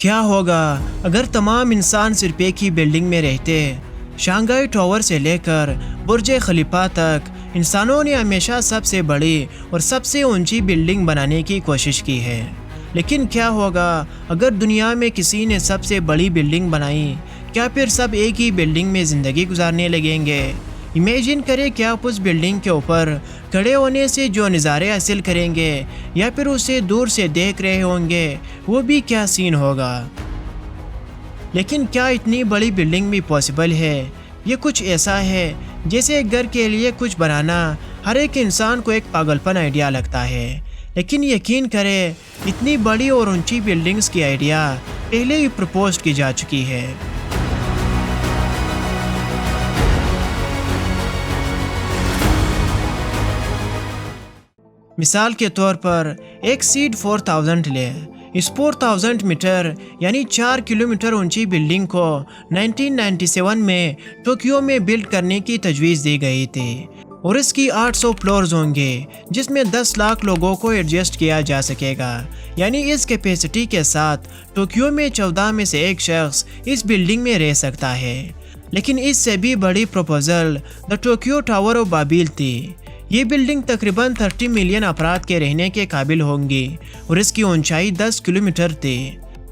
کیا ہوگا اگر تمام انسان صرف ایک ہی بلڈنگ میں رہتے؟ شانگھائی ٹاور سے لے کر برج خلیفہ تک انسانوں نے ہمیشہ سب سے بڑی اور سب سے اونچی بلڈنگ بنانے کی کوشش کی ہے، لیکن کیا ہوگا اگر دنیا میں کسی نے سب سے بڑی بلڈنگ بنائی؟ کیا پھر سب ایک ہی بلڈنگ میں زندگی گزارنے لگیں گے؟ امیجن کریں کہ آپ اس بلڈنگ کے اوپر کھڑے ہونے سے جو نظارے حاصل کریں گے یا پھر اسے دور سے دیکھ رہے ہوں گے، وہ بھی کیا سین ہوگا۔ لیکن کیا اتنی بڑی بلڈنگ بھی پاسبل ہے؟ یہ کچھ ایسا ہے جیسے ایک گھر کے لیے کچھ بنانا ہر ایک انسان کو ایک پاگل پن آئیڈیا لگتا ہے، لیکن یقین کریں اتنی بڑی اور اونچی بلڈنگز کی آئیڈیا پہلے ہی پرپوز کی جا چکی ہے۔ مثال کے طور پر ایک سیڈ 4000 لے۔ اس 4000 میٹر یعنی 4 کلومیٹر اونچی بلڈنگ کو 1997 میں ٹوکیو میں بلڈ کرنے کی تجویز دی گئی تھی، اور اس کی 800 فلورز ہوں گے جس میں 10 لاکھ لوگوں کو ایڈجسٹ کیا جا سکے گا۔ یعنی اس کیپیسٹی کے ساتھ ٹوکیو میں 14 میں سے ایک شخص اس بلڈنگ میں رہ سکتا ہے۔ لیکن اس سے بھی بڑی proposal the Tokyo tower of بابل تھی۔ یہ بلڈنگ تقریباً 30 ملین افراد کے رہنے کے قابل ہوں گی اور اس کی اونچائی 10 کلومیٹر تھی۔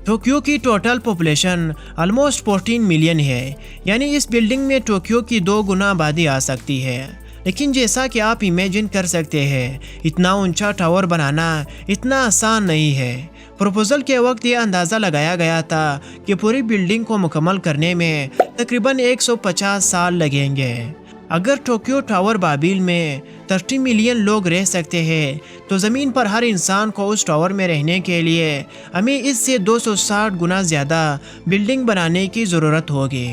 ٹوکیو کی ٹوٹل پاپولیشن آلموسٹ 14 ملین ہے، یعنی اس بلڈنگ میں ٹوکیو کی 2 گنا آبادی آ سکتی ہے۔ لیکن جیسا کہ آپ امیجن کر سکتے ہیں، اتنا اونچا ٹاور بنانا اتنا آسان نہیں ہے۔ پروپوزل کے وقت یہ اندازہ لگایا گیا تھا کہ پوری بلڈنگ کو مکمل کرنے میں تقریباً 150 سال لگیں گے۔ اگر ٹوکیو ٹاور بابل میں 30 ملین لوگ رہ سکتے ہیں تو زمین پر ہر انسان کو اس ٹاور میں رہنے کے لیے ہمیں اس سے 260 گنا زیادہ بلڈنگ بنانے کی ضرورت ہوگی۔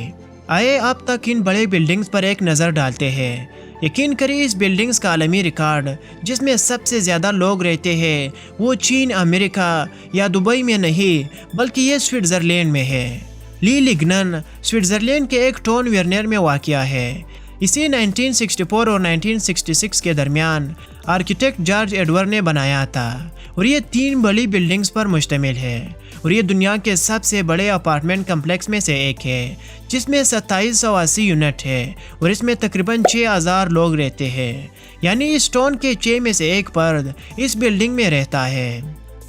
آئے اب تک ان بڑے بلڈنگز پر ایک نظر ڈالتے ہیں۔ یقین کریں اس بلڈنگز کا عالمی ریکارڈ جس میں سب سے زیادہ لوگ رہتے ہیں وہ چین، امریکہ یا دبئی میں نہیں بلکہ یہ سوئٹزرلینڈ میں ہے۔ لی لگنن سوئٹزرلینڈ کے ایک ٹون ویرنر میں واقع ہے۔ اسے 1964 اور 1966 کے درمیان آرکیٹیکٹ جارج ایڈورڈ نے بنایا تھا، اور یہ 3 بڑی بلڈنگز پر مشتمل ہے، اور یہ دنیا کے سب سے بڑے اپارٹمنٹ کمپلیکس میں سے ایک ہے جس میں 2780 یونٹ ہے، اور اس میں تقریباً 6000 لوگ رہتے ہیں۔ یعنی اس ٹون کے 6 میں سے ایک فرد اس بلڈنگ میں رہتا ہے۔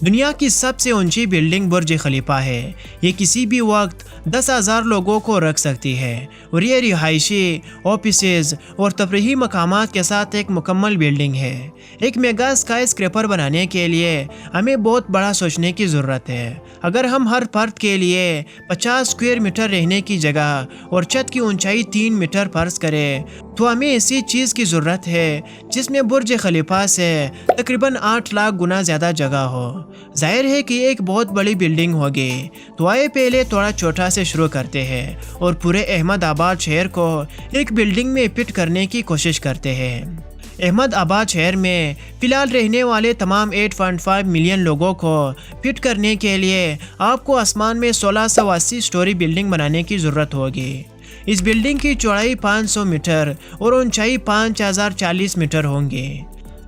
دنیا کی سب سے اونچی بلڈنگ برج خلیفہ ہے۔ یہ کسی بھی وقت 10,000 لوگوں کو رکھ سکتی ہے، اور یہ رہائشی، آفیسز اور تفریحی مقامات کے ساتھ ایک مکمل بلڈنگ ہے۔ ایک میگا اسکائی اسکریپر بنانے کے لیے ہمیں بہت بڑا سوچنے کی ضرورت ہے۔ اگر ہم ہر فرد کے لیے 50 اسکوائر میٹر رہنے کی جگہ اور چھت کی اونچائی 3 میٹر فرض کریں تو ہمیں ایسی چیز کی ضرورت ہے جس میں برج خلیفہ سے تقریباً 8 لاکھ گنا زیادہ جگہ ہو۔ ظاہر ہے کہ ایک بہت بڑی بلڈنگ ہوگی، تو آئے پہلے تھوڑا چھوٹا سے شروع کرتے ہیں اور پورے احمد آباد شہر کو ایک بلڈنگ میں فٹ کرنے کی کوشش کرتے ہیں۔ احمد آباد شہر میں فی الحال رہنے والے تمام 8.5 ملین لوگوں کو فٹ کرنے کے لیے آپ کو آسمان میں 1680 سٹوری بلڈنگ بنانے کی ضرورت ہوگی۔ اس بلڈنگ کی چوڑائی 500 میٹر اور اونچائی 5040 میٹر ہوں گی۔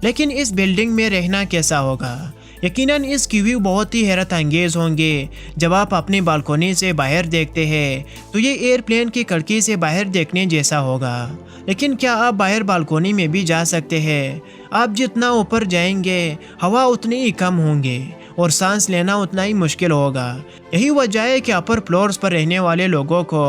لیکن اس بلڈنگ میں رہنا کیسا ہوگا؟ یقیناً اس کی ویو بہت ہی حیرت انگیز ہوں گے۔ جب آپ اپنی بالکونی سے باہر دیکھتے ہیں تو یہ ایئر پلین کی کھڑکی سے باہر دیکھنے جیسا ہوگا۔ لیکن کیا آپ باہر بالکونی میں بھی جا سکتے ہیں؟ آپ جتنا اوپر جائیں گے ہوا اتنی ہی کم ہوں گے اور سانس لینا اتنا ہی مشکل ہوگا۔ یہی وجہ ہے کہ اپر فلورز پر رہنے والے لوگوں کو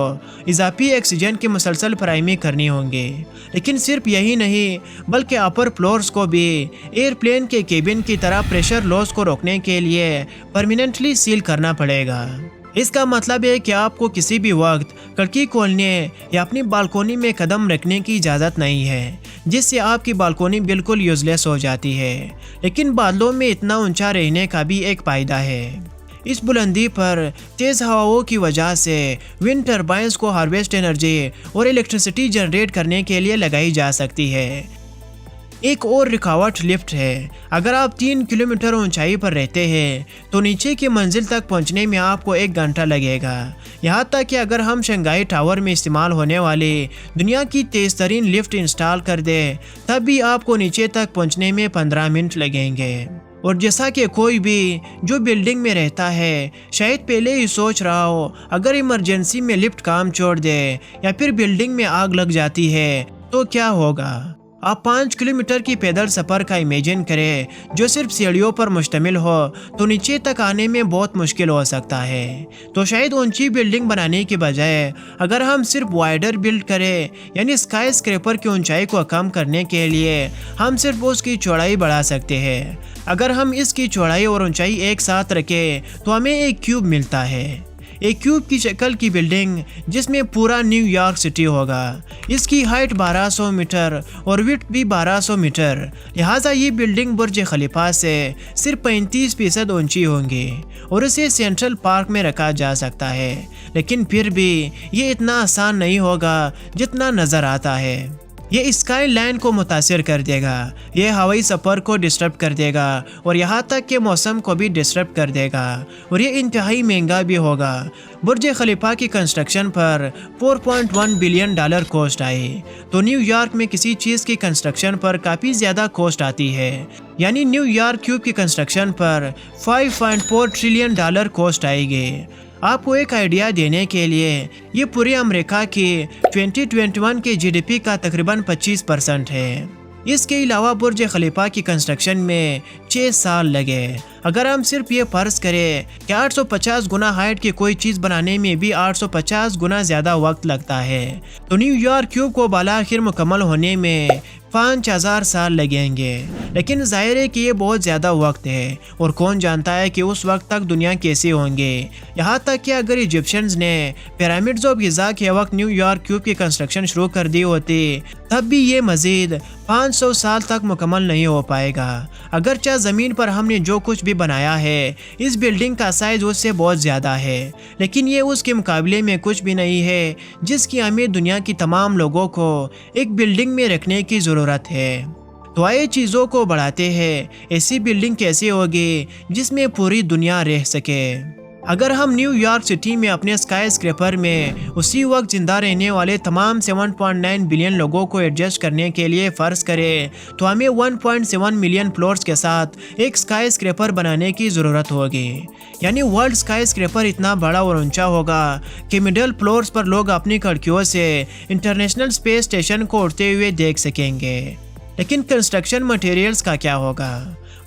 اضافی آکسیجن کی مسلسل فراہمی کرنی ہوں گی۔ لیکن صرف یہی نہیں بلکہ اپر فلورز کو بھی ایئر پلین کے کیبن کی طرح پریشر لاس کو روکنے کے لیے پرماننٹلی سیل کرنا پڑے گا۔ اس کا مطلب ہے کہ آپ کو کسی بھی وقت کھڑکی کھولنے یا اپنی بالکونی میں قدم رکھنے کی اجازت نہیں ہے، جس سے آپ کی بالکونی بالکل یوز لیس ہو جاتی ہے۔ لیکن بادلوں میں اتنا اونچا رہنے کا بھی ایک فائدہ ہے۔ اس بلندی پر تیز ہواؤں کی وجہ سے ونڈ ٹربائنز کو ہارویسٹ انرجی اور الیکٹریسٹی جنریٹ کرنے کے لیے لگائی جا سکتی ہے۔ ایک اور رکاوٹ لفٹ ہے۔ اگر آپ 3 کلومیٹر اونچائی پر رہتے ہیں تو نیچے کی منزل تک پہنچنے میں آپ کو 1 گھنٹہ لگے گا۔ یہاں تک کہ اگر ہم شنگھائی ٹاور میں استعمال ہونے والی دنیا کی تیز ترین لفٹ انسٹال کر دیں تب بھی آپ کو نیچے تک پہنچنے میں 15 منٹ لگیں گے۔ اور جیسا کہ کوئی بھی جو بلڈنگ میں رہتا ہے شاید پہلے ہی سوچ رہا ہو اگر ایمرجنسی میں لفٹ کام چھوڑ دے یا پھر بلڈنگ میں آگ لگ جاتی ہے تو کیا ہوگا۔ آپ 5 کلومیٹر کی پیدل سفر کا امیجن کریں جو صرف سیڑھیوں پر مشتمل ہو تو نیچے تک آنے میں بہت مشکل ہو سکتا ہے۔ تو شاید اونچی بلڈنگ بنانے کے بجائے اگر ہم صرف وائڈر بلڈ کریں یعنی اسکائی اسکریپر کی اونچائی کو کم کرنے کے لیے ہم صرف اس کی چوڑائی بڑھا سکتے ہیں۔ اگر ہم اس کی چوڑائی اور اونچائی ایک ساتھ رکھیں تو ہمیں ایک کیوب ملتا ہے، ایک کیوب کی شکل کی بلڈنگ جس میں پورا نیو یارک سٹی ہوگا۔ اس کی ہائٹ 1200 میٹر اور وڈتھ بھی 1200 میٹر، لہٰذا یہ بلڈنگ برج خلیفہ سے صرف 35% اونچی ہوں گی اور اسے سینٹرل پارک میں رکھا جا سکتا ہے، لیکن پھر بھی یہ اتنا آسان نہیں ہوگا جتنا نظر آتا ہے۔ یہ اسکائی لائن کو متاثر کر دے گا، یہ ہوائی سفر کو ڈسٹرب کر دے گا اور یہاں تک کہ موسم کو بھی ڈسٹرب کر دے گا اور یہ انتہائی مہنگا بھی ہوگا۔ برج خلیفہ کی کنسٹرکشن پر $4.1 بلین کاسٹ آئی، تو نیو یارک میں کسی چیز کی کنسٹرکشن پر کافی زیادہ کاسٹ آتی ہے، یعنی نیو یارک کیوب کی کنسٹرکشن پر $5.4 ٹریلین کاسٹ آئے گی۔ آپ کو ایک آئیڈیا دینے کے لیے یہ پورے امریکہ کی 2021 کے جی ڈی پی کا تقریباً 25% ہے۔ اس کے علاوہ برج خلیفہ کی کنسٹرکشن میں 6 سال لگے۔ اگر ہم صرف یہ فرض کریں کہ 850 گنا ہائٹ کی کوئی چیز بنانے میں بھی 850 گنا زیادہ وقت لگتا ہے تو نیو یارک کیوب کو بالآخر مکمل ہونے میں 5000 سال لگیں گے، لیکن ظاہر ہے کہ یہ بہت زیادہ وقت ہے اور کون جانتا ہے کہ اس وقت تک دنیا کیسی ہوں گے۔ یہاں تک کہ اگر ایجپشنز نے پیرامڈز آف غزہ کے وقت نیو یارک کیوب کی کنسٹرکشن شروع کر دی ہوتی تب بھی یہ مزید 500 سال تک مکمل نہیں ہو پائے گا۔ اگرچہ زمین پر ہم نے جو کچھ بھی بنایا ہے اس بلڈنگ کا سائز اس سے بہت زیادہ ہے، لیکن یہ اس کے مقابلے میں کچھ بھی نہیں ہے جس کی ہمیں دنیا کی تمام لوگوں کو ایک بلڈنگ میں رکھنے کی ضرورت ہے۔ تو آئے چیزوں کو بڑھاتے ہیں، ایسی بلڈنگ کیسے ہوگی جس میں پوری دنیا رہ سکے۔ اگر ہم نیو یارک سٹی میں اپنے اسکائی اسکریپر میں اسی وقت زندہ رہنے والے تمام 7.9 بلین لوگوں کو ایڈجسٹ کرنے کے لیے فرض کریں تو ہمیں 1.7 ملین فلورز کے ساتھ ایک اسکائی اسکریپر بنانے کی ضرورت ہوگی، یعنی ورلڈ اسکائی اسکریپر اتنا بڑا اور اونچا ہوگا کہ مڈل فلورز پر لوگ اپنی کھڑکیوں سے انٹرنیشنل اسپیس اسٹیشن کو اڑتے ہوئے دیکھ سکیں گے۔ لیکن کنسٹرکشن مٹیریلز کا کیا ہوگا؟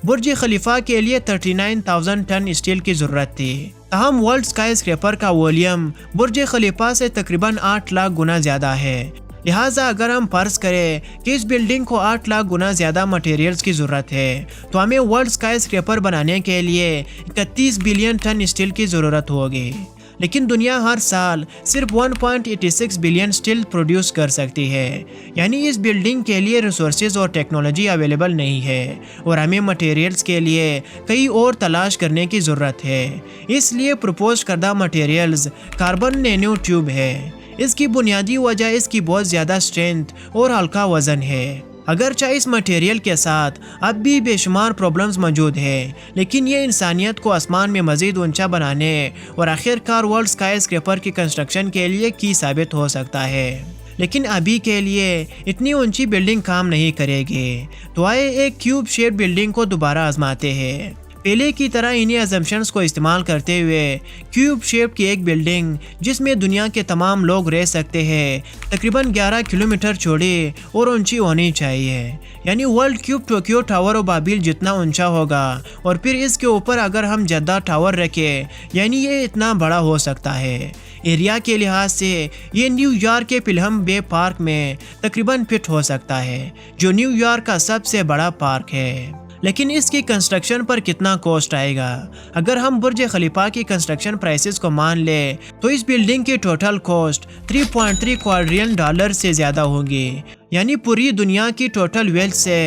برج خلیفہ کے لیے 39,000 ٹن اسٹیل کی ضرورت تھی، تاہم ورلڈ اسکائی اسکریپر کا والیوم برج خلیفہ سے تقریباً 8 لاکھ گنا زیادہ ہے، لہٰذا اگر ہم فرض کریں کہ اس بلڈنگ کو 8 لاکھ گنا زیادہ مٹیریلز کی ضرورت ہے تو ہمیں ورلڈ اسکائی اسکریپر بنانے کے لیے 31 بلین ٹن اسٹیل کی ضرورت ہوگی، لیکن دنیا ہر سال صرف 1.86 بلین اسٹیل پروڈیوس کر سکتی ہے، یعنی اس بلڈنگ کے لیے ریسورسز اور ٹیکنالوجی اویلیبل نہیں ہے اور ہمیں مٹیریلز کے لیے کئی اور تلاش کرنے کی ضرورت ہے۔ اس لیے پروپوز کردہ مٹیریلز کاربن نینو ٹیوب ہے۔ اس کی بنیادی وجہ اس کی بہت زیادہ اسٹرینتھ اور ہلکا وزن ہے۔ اگرچہ اس مٹیریل کے ساتھ اب بھی بے شمار پرابلمز موجود ہیں، لیکن یہ انسانیت کو آسمان میں مزید اونچا بنانے اور آخر کار ورلڈ اسکائی اسکریپر کی کنسٹرکشن کے لیے کی ثابت ہو سکتا ہے۔ لیکن ابھی کے لیے اتنی اونچی بلڈنگ کام نہیں کرے گی، تو آئے ایک کیوب شیپ بلڈنگ کو دوبارہ آزماتے ہیں۔ پہلے کی طرح انہی ازمپشنز کو استعمال کرتے ہوئے کیوب شیپ کی ایک بلڈنگ جس میں دنیا کے تمام لوگ رہ سکتے ہیں تقریباً 11 کلومیٹر چوڑی اور اونچی ہونی چاہیے، یعنی ورلڈ کیوب ٹوکیو ٹاور و بابل جتنا اونچا ہوگا، اور پھر اس کے اوپر اگر ہم جدہ ٹاور رکھیں یعنی یہ اتنا بڑا ہو سکتا ہے۔ ایریا کے لحاظ سے یہ نیو یارک کے پلہم بے پارک میں تقریباً فٹ ہو سکتا ہے، جو نیو یارک کا سب سے بڑا پارک ہے۔ لیکن اس کی کنسٹرکشن پر کتنا کاسٹ آئے گا؟ اگر ہم برج خلیفہ کی کنسٹرکشن پرائسز کو مان لیں تو اس بلڈنگ کی ٹوٹل کاسٹ $3.3 کوادرین سے زیادہ ہوں گی، یعنی پوری دنیا کی ٹوٹل ویلتھ سے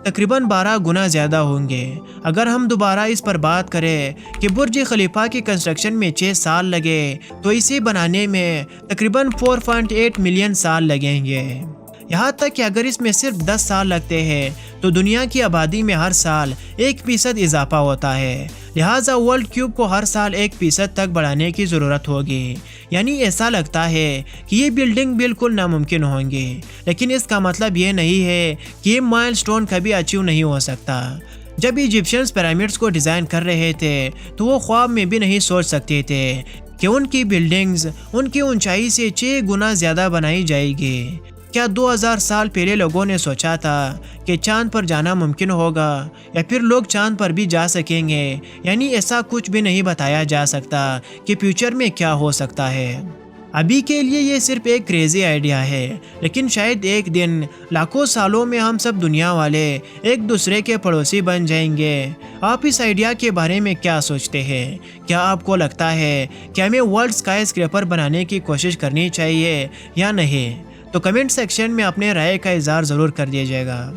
تقریباً 12 گنا زیادہ ہوں گے۔ اگر ہم دوبارہ اس پر بات کریں کہ برج خلیفہ کی کنسٹرکشن میں 6 سال لگے تو اسے بنانے میں تقریباً 4.8 ملین سال لگیں گے۔ یہاں تک کہ اگر اس میں صرف 10 سال لگتے ہیں تو دنیا کی آبادی میں ہر سال 1% اضافہ ہوتا ہے، لہٰذا ورلڈ کیوب کو ہر سال 1% تک بڑھانے کی ضرورت ہوگی۔ یعنی ایسا لگتا ہے کہ یہ بلڈنگ بالکل ناممکن ہوں گی، لیکن اس کا مطلب یہ نہیں ہے کہ یہ مائل سٹون کبھی اچیو نہیں ہو سکتا۔ جب ایجپشنز پیرامڈس کو ڈیزائن کر رہے تھے تو وہ خواب میں بھی نہیں سوچ سکتے تھے کہ ان کی بلڈنگز ان کی اونچائی سے 6 گنا زیادہ بنائی جائے گی۔ کیا 2000 سال پہلے لوگوں نے سوچا تھا کہ چاند پر جانا ممکن ہوگا یا پھر لوگ چاند پر بھی جا سکیں گے؟ یعنی ایسا کچھ بھی نہیں بتایا جا سکتا کہ فیوچر میں کیا ہو سکتا ہے۔ ابھی کے لیے یہ صرف ایک کریزی آئیڈیا ہے، لیکن شاید ایک دن لاکھوں سالوں میں ہم سب دنیا والے ایک دوسرے کے پڑوسی بن جائیں گے۔ آپ اس آئیڈیا کے بارے میں کیا سوچتے ہیں؟ کیا آپ کو لگتا ہے کہ ہمیں ورلڈ اسکائی اسکریپر بنانے کی کوشش کرنی چاہیے یا نہیں؟ تو کمنٹ سیکشن میں اپنے رائے کا اظہار ضرور کر دیجیے گا۔